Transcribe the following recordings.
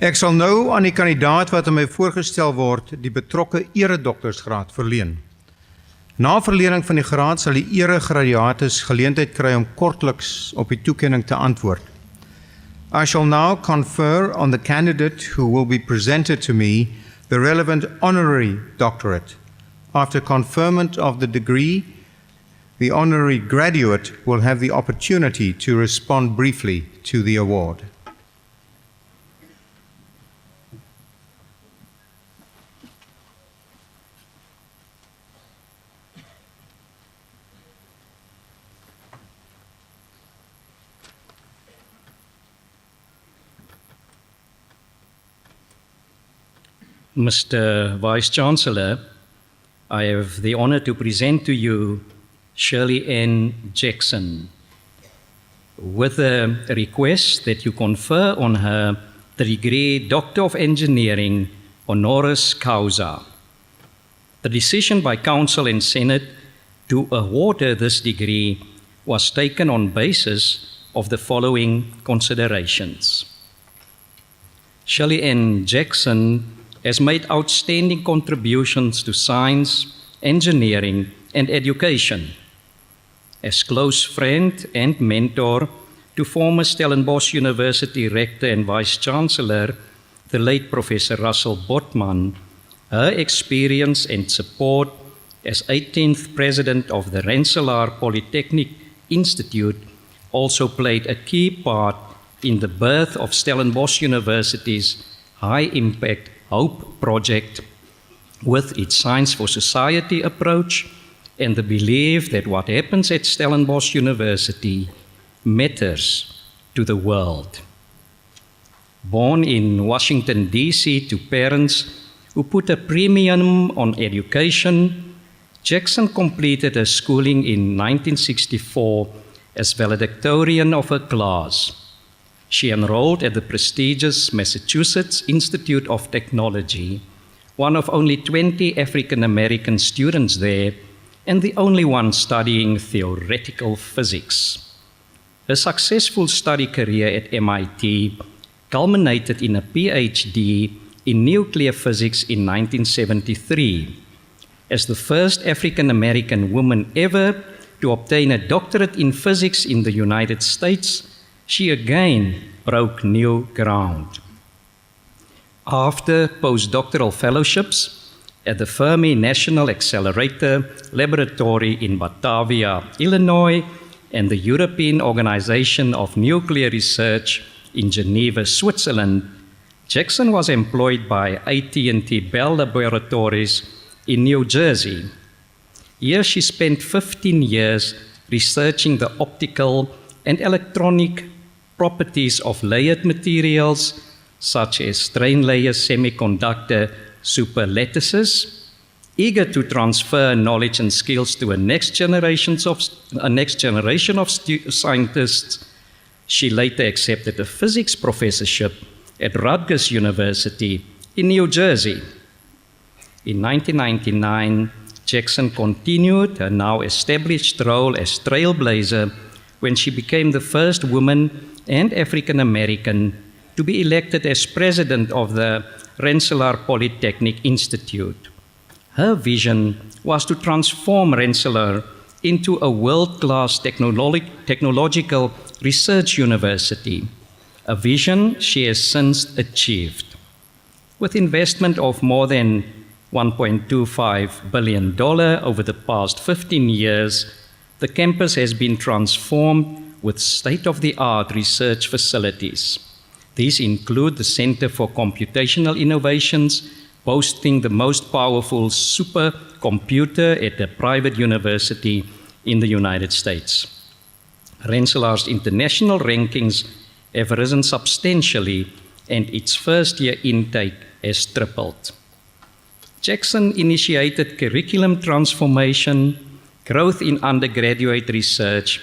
Ek sal nou aan die kandidaat wat aan my voorgestel word, die betrokke eredoktorsgraad verleen. Na verlening van die graad sal die eregraduates geleentheid kry om kortliks op die toekenning te antwoord. I shall now confer on the candidate who will be presented to me the relevant honorary doctorate. After conferment of the degree, the honorary graduate will have the opportunity to respond briefly to the award. Mr. Vice-Chancellor, I have the honor to present to you Shirley Ann Jackson with a request that you confer on her the degree Doctor of Engineering, honoris causa. The decision by Council and Senate to award her this degree was taken on basis of the following considerations. Shirley Ann Jackson has made outstanding contributions to science, engineering, and education. As close friend and mentor to former Stellenbosch University Rector and Vice-Chancellor, the late Professor Russell Botman, her experience and support as 18th President of the Rensselaer Polytechnic Institute also played a key part in the birth of Stellenbosch University's high-impact Hope Project with its Science for Society approach and the belief that what happens at Stellenbosch University matters to the world. Born in Washington, D.C. to parents who put a premium on education, Jackson completed her schooling in 1964 as valedictorian of her class. She enrolled at the prestigious Massachusetts Institute of Technology, one of only 20 African American students there, and the only one studying theoretical physics. Her successful study career at MIT culminated in a PhD in nuclear physics in 1973. As the first African American woman ever to obtain a doctorate in physics in the United States, she again broke new ground. After postdoctoral fellowships at the Fermi National Accelerator Laboratory in Batavia, Illinois, and the European Organization of Nuclear Research in Geneva, Switzerland, Jackson was employed by AT&T Bell Laboratories in New Jersey. Here she spent 15 years researching the optical and electronic properties of layered materials such as strain layer semiconductor superlattices. Eager to transfer knowledge and skills to a next generation of scientists, she later accepted a physics professorship at Rutgers University in New Jersey. In 1999, Jackson continued her now established role as trailblazer when she became the first woman and African American to be elected as president of the Rensselaer Polytechnic Institute. Her vision was to transform Rensselaer into a world-class technological research university, a vision she has since achieved. With investment of more than $1.25 billion over the past 15 years, the campus has been transformed with state-of-the-art research facilities. These include the Center for Computational Innovations, boasting the most powerful supercomputer at a private university in the United States. Rensselaer's international rankings have risen substantially, and its first-year intake has tripled. Jackson initiated curriculum transformation, growth in undergraduate research,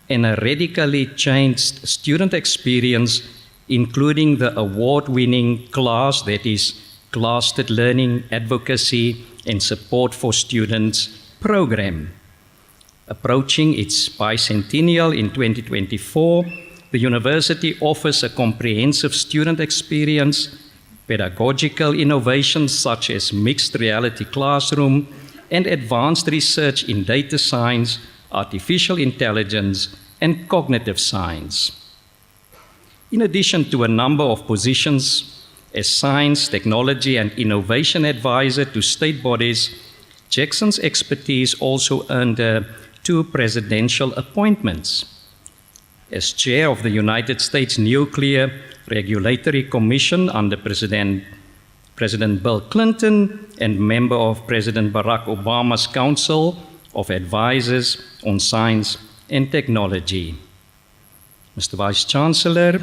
and a radically changed student experience, including the award-winning class that is Clustered Learning, Advocacy, and Support for Students program. Approaching its bicentennial in 2024, the university offers a comprehensive student experience, pedagogical innovations such as mixed reality classroom, and advanced research in data science, artificial intelligence, and cognitive science. In addition to a number of positions as science, technology, and innovation advisor to state bodies, Jackson's expertise also earned her 2 presidential appointments. As chair of the United States Nuclear Regulatory Commission under President Bill Clinton and member of President Barack Obama's Council of Advisors on Science and Technology. Mr. Vice Chancellor,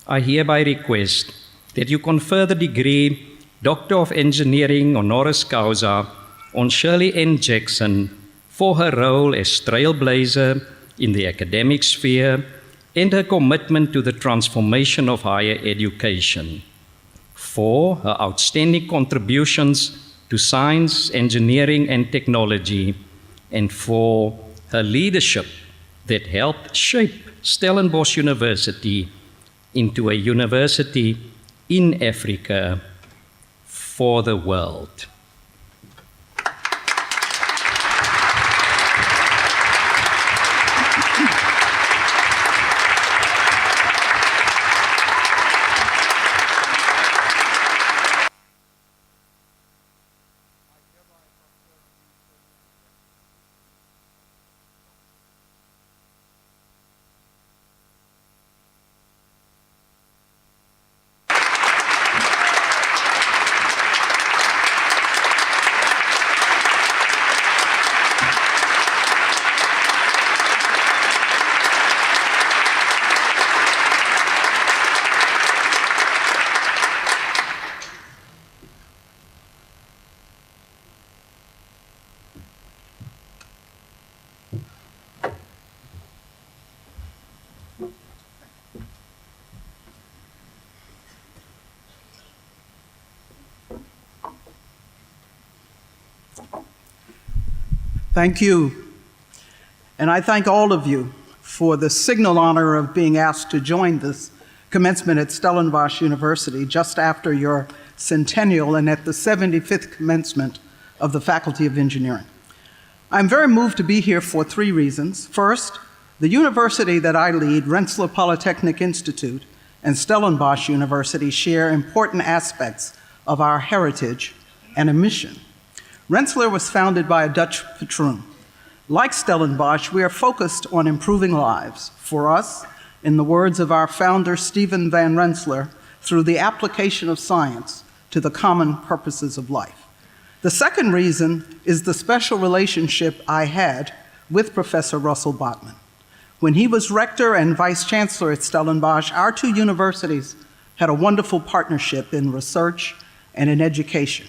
I hereby request that you confer the degree Doctor of Engineering honoris causa on Shirley Ann Jackson for her role as trailblazer in the academic sphere and her commitment to the transformation of higher education, for her outstanding contributions to science, engineering, and technology, and for her leadership that helped shape Stellenbosch University into a university in Africa for the world. Thank you. And I thank all of you for the signal honor of being asked to join this commencement at Stellenbosch University just after your centennial and at the 75th commencement of the Faculty of Engineering. I'm very moved to be here for 3 reasons. First, the university that I lead, Rensselaer Polytechnic Institute, and Stellenbosch University share important aspects of our heritage and a mission. Rensselaer was founded by a Dutch patroon. Like Stellenbosch, we are focused on improving lives. For us, in the words of our founder, Stephen Van Rensselaer, through the application of science to the common purposes of life. The second reason is the special relationship I had with Professor Russell Botman. When he was rector and vice chancellor at Stellenbosch, our 2 universities had a wonderful partnership in research and in education.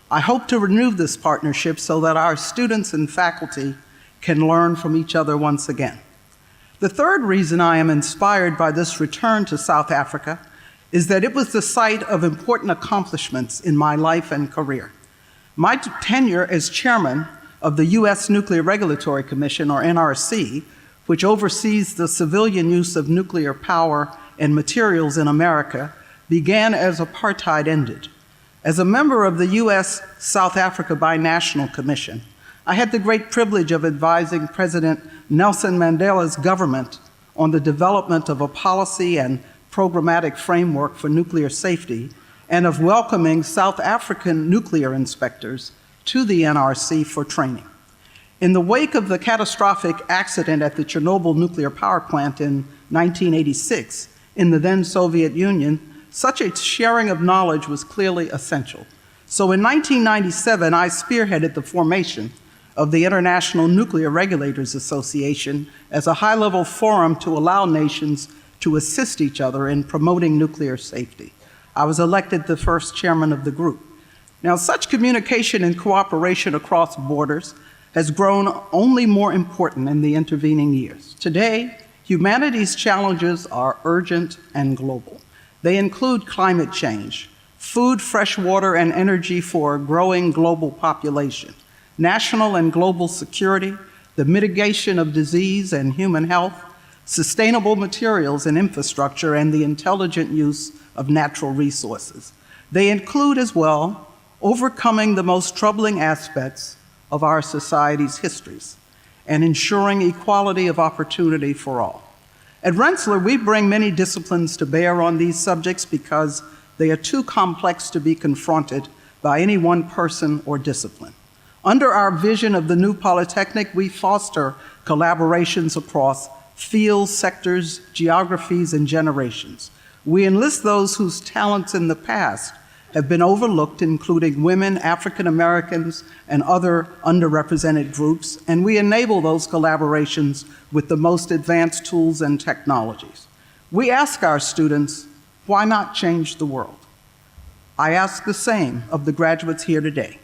I hope to renew this partnership so that our students and faculty can learn from each other once again. The third reason I am inspired by this return to South Africa is that it was the site of important accomplishments in my life and career. My tenure as chairman of the U.S. Nuclear Regulatory Commission, or NRC, which oversees the civilian use of nuclear power and materials in America, began as apartheid ended. As a member of the U.S. South Africa Binational Commission, I had the great privilege of advising President Nelson Mandela's government on the development of a policy and programmatic framework for nuclear safety, and of welcoming South African nuclear inspectors to the NRC for training. In the wake of the catastrophic accident at the Chernobyl nuclear power plant in 1986 in the then Soviet Union, such a sharing of knowledge was clearly essential. So in 1997, I spearheaded the formation of the International Nuclear Regulators Association as a high-level forum to allow nations to assist each other in promoting nuclear safety. I was elected the first chairman of the group. Now, such communication and cooperation across borders has grown only more important in the intervening years. Today, humanity's challenges are urgent and global. They include climate change, food, fresh water, and energy for a growing global population, national and global security, the mitigation of disease and human health, sustainable materials and infrastructure, and the intelligent use of natural resources. They include as well overcoming the most troubling aspects of our society's histories and ensuring equality of opportunity for all. At Rensselaer, we bring many disciplines to bear on these subjects because they are too complex to be confronted by any one person or discipline. Under our vision of the new Polytechnic, we foster collaborations across fields, sectors, geographies, and generations. We enlist those whose talents in the past have been overlooked, including women, African Americans, and other underrepresented groups, and we enable those collaborations with the most advanced tools and technologies. We ask our students, why not change the world? I ask the same of the graduates here today.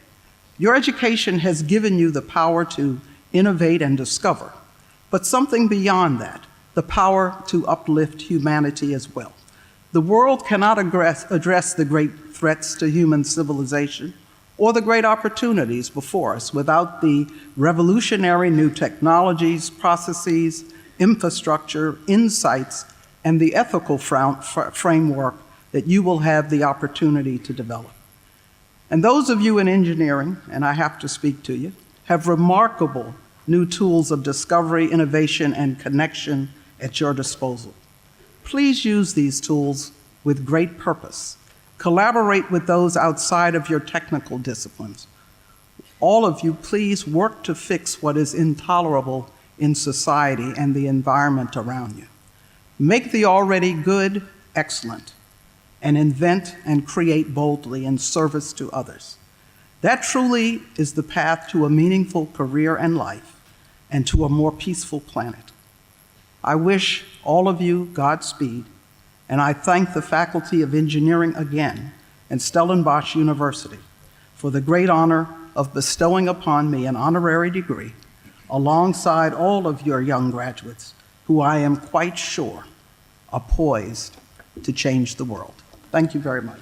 Your education has given you the power to innovate and discover, but something beyond that, the power to uplift humanity as well. The world cannot address the great threats to human civilization or the great opportunities before us without the revolutionary new technologies, processes, infrastructure, insights, and the ethical framework that you will have the opportunity to develop. And those of you in engineering, and I have to speak to you, have remarkable new tools of discovery, innovation, and connection at your disposal. Please use these tools with great purpose. Collaborate with those outside of your technical disciplines. All of you, please work to fix what is intolerable in society and the environment around you. Make the already good excellent, and invent and create boldly in service to others. That truly is the path to a meaningful career and life, and to a more peaceful planet. I wish all of you Godspeed, and I thank the Faculty of Engineering again and Stellenbosch University for the great honor of bestowing upon me an honorary degree alongside all of your young graduates who I am quite sure are poised to change the world. Thank you very much.